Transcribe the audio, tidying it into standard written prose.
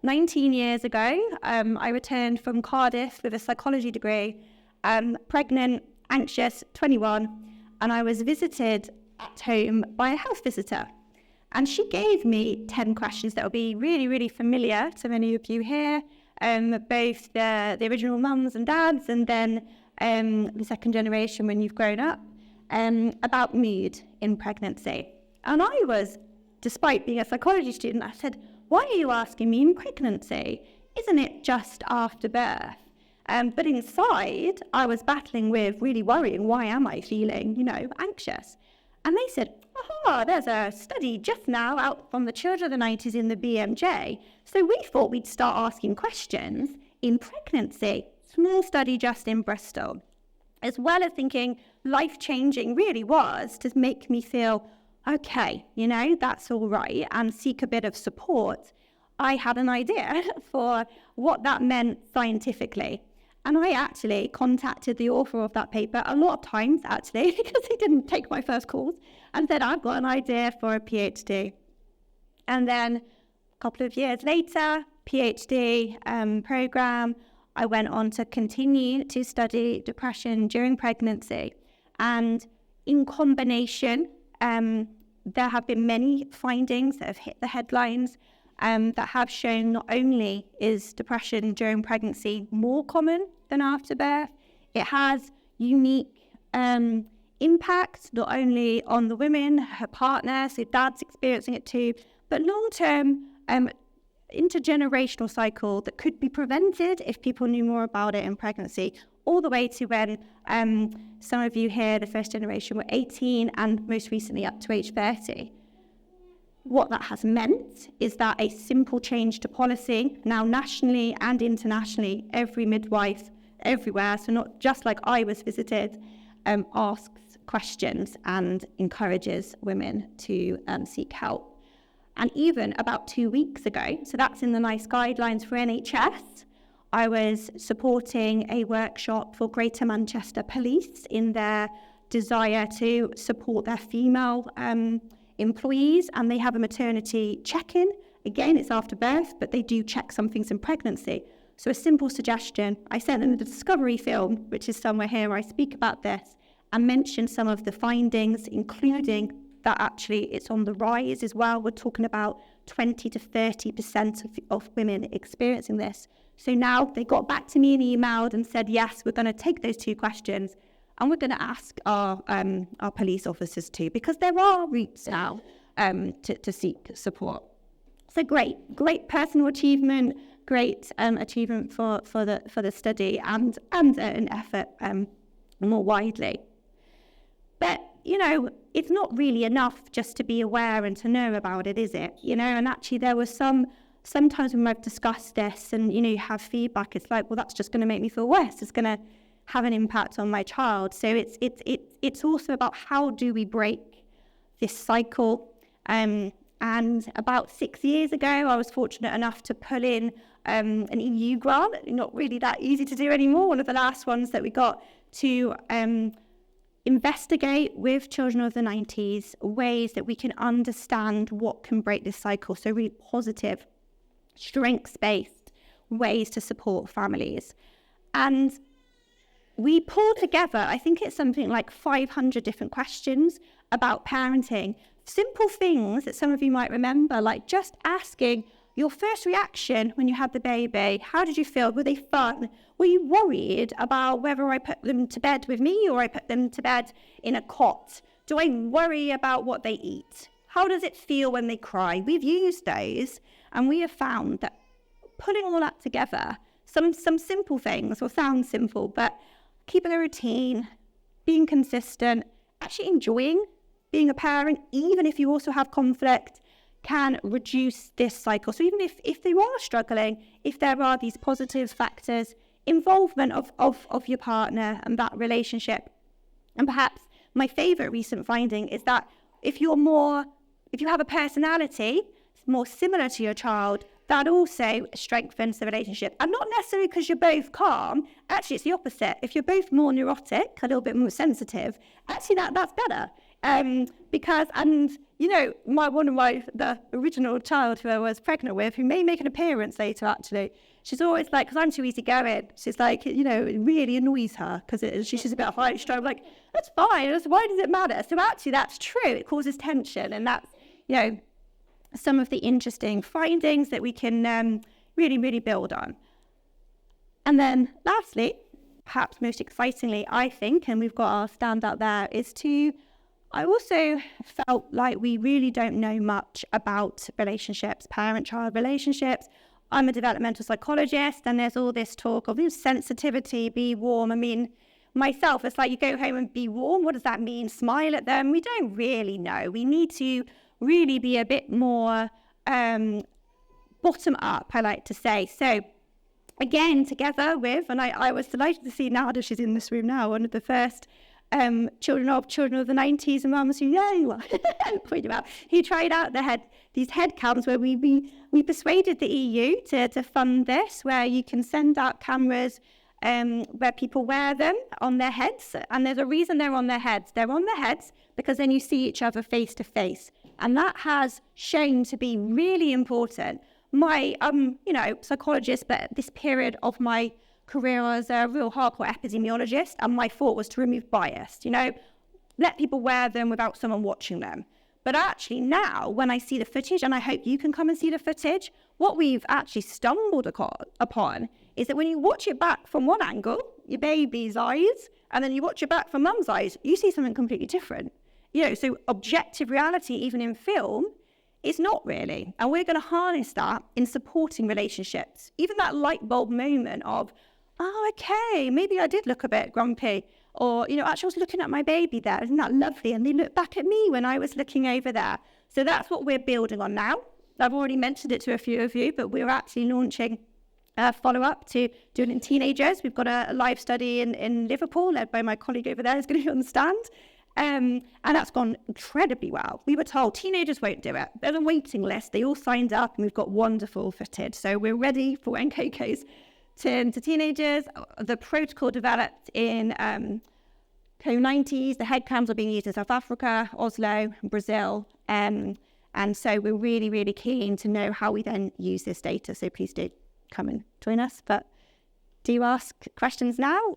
19 years ago, I returned from Cardiff with a psychology degree, pregnant, anxious, 21, and I was visited at home by a health visitor. And she gave me 10 questions that will be really, really familiar to many of you here, both the original mums and dads, and then the second generation when you've grown up, about mood in pregnancy. And I was, despite being a psychology student, I said, why are you asking me in pregnancy? Isn't it just after birth? But inside, I was battling with really worrying, why am I feeling, anxious? And they said, there's a study just now out from the children of the 90s in the BMJ. So we thought we'd start asking questions in pregnancy. Small study just in Bristol. As well as thinking life-changing really was to make me feel, okay, that's all right, and seek a bit of support. I had an idea for what that meant scientifically. And I actually contacted the author of that paper a lot of times, actually, because he didn't take my first calls, and said, I've got an idea for a PhD. And then a couple of years later, PhD program, I went on to continue to study depression during pregnancy. And in combination, there have been many findings that have hit the headlines that have shown not only is depression during pregnancy more common than after birth, it has unique impact not only on the women, her partner, so dad's experiencing it too, but long-term intergenerational cycle that could be prevented if people knew more about it in pregnancy, all the way to when some of you here, the first generation, were 18 and most recently up to age 30. What that has meant is that a simple change to policy, now nationally and internationally, every midwife everywhere, so not just like I was visited, asks questions and encourages women to seek help. And even about 2 weeks ago, so that's in the NICE guidelines for NHS, I was supporting a workshop for Greater Manchester Police in their desire to support their female employees, and they have a maternity check-in. Again, it's after birth, but they do check some things in pregnancy. So a simple suggestion, I sent them the discovery film, which is somewhere here where I speak about this, and mentioned some of the findings, including that actually it's on the rise as well. We're talking about 20 to 30% of women experiencing this. So now they got back to me and emailed and said, yes, we're going to take those 2 questions and we're going to ask our police officers too, because there are routes now to seek support. So great personal achievement, great achievement for the study and an effort more widely. But it's not really enough just to be aware and to know about it, is it? And actually there was sometimes when I've discussed this and, you have feedback, it's like, well, that's just going to make me feel worse. It's going to have an impact on my child. So it's also about how do we break this cycle. And about 6 years ago, I was fortunate enough to pull in an EU grant, not really that easy to do anymore, one of the last ones that we got, to investigate with children of the 90s ways that we can understand what can break this cycle. So really positive, strengths-based ways to support families. And we pulled together, I think it's something like 500 different questions about parenting. Simple things that some of you might remember, like just asking your first reaction when you had the baby. How did you feel? Were they fun? Were you worried about whether I put them to bed with me or I put them to bed in a cot? Do I worry about what they eat? How does it feel when they cry? We've used those and we have found that putting all that together, some simple things will sound simple, but keeping a routine, being consistent, actually enjoying being a parent, even if you also have conflict, can reduce this cycle. So even if they are struggling, if there are these positive factors, involvement of your partner and that relationship. And perhaps my favorite recent finding is that if you have a personality more similar to your child, that also strengthens the relationship. And not necessarily because you're both calm, actually it's the opposite. If you're both more neurotic, a little bit more sensitive, actually that's better. Because one of the original child who I was pregnant with, who may make an appearance later, actually, she's always like, because I'm too easygoing, she's like, it really annoys her because she's a bit high strung. I'm like, that's fine. Why does it matter? So actually, that's true. It causes tension, and that's, some of the interesting findings that we can really, really build on. And then lastly, perhaps most excitingly, I think, and we've got our standout there, I also felt like we really don't know much about relationships, parent-child relationships. I'm a developmental psychologist, and there's all this talk of sensitivity, be warm. I mean, myself, it's like you go home and be warm. What does that mean? Smile at them? We don't really know. We need to really be a bit more bottom up, I like to say. So again, together with, and I was delighted to see Nada, she's in this room now, one of the first children of the 90s and mums who, who tried out these head cams where we persuaded the EU to fund this, where you can send out cameras where people wear them on their heads. And there's a reason they're on their heads. They're on their heads because then you see each other face to face. And that has shown to be really important. My, psychologist, but this period of my career as a real hardcore epidemiologist, and my thought was to remove bias, let people wear them without someone watching them. But actually now, when I see the footage, and I hope you can come and see the footage, what we've actually stumbled upon is that when you watch it back from one angle, your baby's eyes, and then you watch it back from mum's eyes, you see something completely different. So objective reality, even in film, is not really. And we're going to harness that in supporting relationships. Even that light bulb moment of, oh, okay, maybe I did look a bit grumpy. Or, actually I was looking at my baby there. Isn't that lovely? And they looked back at me when I was looking over there. So that's what we're building on now. I've already mentioned it to a few of you, but we're actually launching a follow-up to doing in teenagers. We've got a live study in Liverpool led by my colleague over there who's going to be on the stand. And that's gone incredibly well. We were told teenagers won't do it. There's a waiting list. They all signed up, and we've got wonderful footage. So we're ready for when Coco's to teenagers. The protocol developed in co-90s. The head cams are being used in South Africa, Oslo, Brazil. And so we're really, really keen to know how we then use this data. So please do come and join us. But do ask questions now.